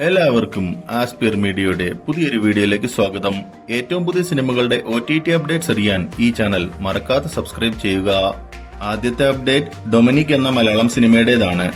എല്ലാവർക്കും ആസ്പിയർ മീഡിയയുടെ പുതിയൊരു വീഡിയോയിലേക്ക് സ്വാഗതം. ഏറ്റവും പുതിയ സിനിമകളുടെ OTT അപ്ഡേറ്റ്സ് അറിയാൻ ഈ ചാനൽ മറക്കാതെ സബ്സ്ക്രൈബ് ചെയ്യുക. ആദ്യത്തെ അപ്ഡേറ്റ് ഡൊമിനിക് എന്ന മലയാളം സിനിമയുടേതാണ്.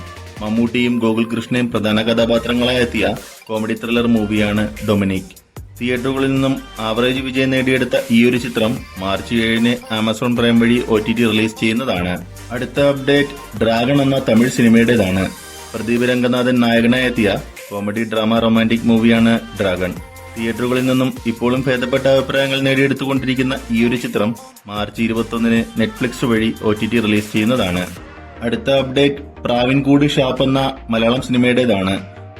മമ്മൂട്ടിയും ഗോകുൽ കൃഷ്ണയും പ്രധാന കഥാപാത്രങ്ങളായി എത്തിയ കോമഡി ത്രില്ലർ മൂവിയാണ് ഡൊമിനിക്. തിയേറ്ററുകളിൽ നിന്നും ആവറേജ് വിജയം നേടിയെടുത്ത ഈയൊരു ചിത്രം മാർച്ച് 7 ആമസോൺ പ്രൈം വഴി OTT റിലീസ് ചെയ്യുന്നതാണ്. അടുത്ത അപ്ഡേറ്റ് ഡ്രാഗൺ എന്ന തമിഴ് സിനിമയുടേതാണ്. പ്രദീപ് രംഗനാഥൻ നായകനായി എത്തിയ കോമഡി ഡ്രാമ റൊമാന്റിക് മൂവിയാണ് ഡ്രാഗൺ. തിയേറ്ററുകളിൽ നിന്നും ഇപ്പോഴും ഭേദപ്പെട്ട അഭിപ്രായങ്ങൾ നേടിയെടുത്തുകൊണ്ടിരിക്കുന്ന ഈയൊരു ചിത്രം മാർച്ച് 21 നെറ്റ്ഫ്ലിക്സ് വഴി OTT റിലീസ് ചെയ്യുന്നതാണ്. അടുത്ത അപ്ഡേറ്റ് പ്രാവിൻകൂടി ഷാപ്പ് എന്ന മലയാളം സിനിമയുടേതാണ്.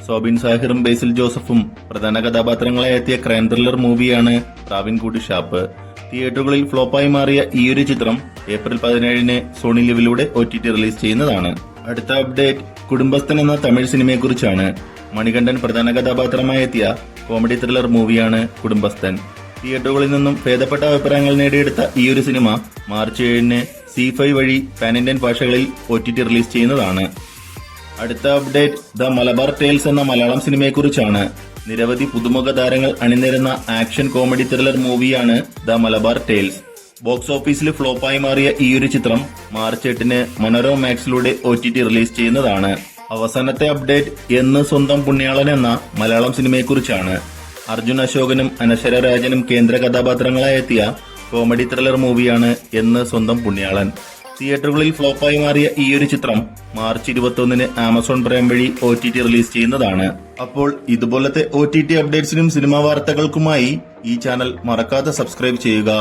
സോബിൻ സാഹിറും ബേസിൽ ജോസഫും പ്രധാന കഥാപാത്രങ്ങളായി എത്തിയ ക്രൈം ത്രില്ലർ മൂവിയാണ് പ്രാവിൻകൂടി ഷാപ്പ്. തിയേറ്ററുകളിൽ ഫ്ലോപ്പായി മാറിയ ഈയൊരു ചിത്രം ഏപ്രിൽ 17 സോണി ലിവിലൂടെ OTT റിലീസ് ചെയ്യുന്നതാണ്. അടുത്ത അപ്ഡേറ്റ് കുടുംബസ്ഥൻ എന്ന തമിഴ് സിനിമയെക്കുറിച്ചാണ്. മണികണ്ഠൻ പ്രധാന കഥാപാത്രമായി എത്തിയ കോമഡി ത്രില്ലർ മൂവിയാണ് കുടുംബസ്ഥൻ. തിയേറ്ററുകളിൽ നിന്നും ഭേദപ്പെട്ട അഭിപ്രായങ്ങൾ നേടിയെടുത്ത ഈയൊരു സിനിമ മാർച്ച് 7 C5 വഴി പാൻ ഇന്ത്യൻ ഭാഷകളിൽ OTT റിലീസ് ചെയ്യുന്നതാണ്. അടുത്ത അപ്ഡേറ്റ് ദ മലബാർ ടേൽസ് എന്ന മലയാളം സിനിമയെക്കുറിച്ചാണ്. നിരവധി പുതുമുഖ താരങ്ങൾ അണിനിരന്ന ആക്ഷൻ കോമഡി ത്രില്ലർ മൂവിയാണ് ദ മലബാർ ടേൽസ്. ബോക്സ് ഓഫീസിൽ ഫ്ലോപ്പായി മാറിയ ഈയൊരു ചിത്രം മാർച്ച് 8 മനോരമ മാക്സിലൂടെ OTT റിലീസ് ചെയ്യുന്നതാണ്. അവസാനത്തെ അപ്ഡേറ്റ് എന്ന് സ്വന്തം പുണ്യാളൻ എന്ന മലയാളം സിനിമയെക്കുറിച്ചാണ്. അർജുൻ അശോകനും അനശ്വര രാജനും കേന്ദ്ര കഥാപാത്രങ്ങളായി എത്തിയ കോമഡി ത്രില്ലർ മൂവിയാണ് എന്ന് സ്വന്തം പുണ്യാളൻ. തിയേറ്ററുകളിൽ ഫ്ലോപ്പായി മാറിയ ഈയൊരു ചിത്രം മാർച്ച് 21 ആമസോൺ പ്രൈം വഴി OTT റിലീസ് ചെയ്യുന്നതാണ്. അപ്പോൾ ഇതുപോലത്തെ OTT അപ്ഡേറ്റ്സിനും സിനിമാ വാർത്തകൾക്കുമായി ഈ ചാനൽ മറക്കാതെ സബ്സ്ക്രൈബ് ചെയ്യുക.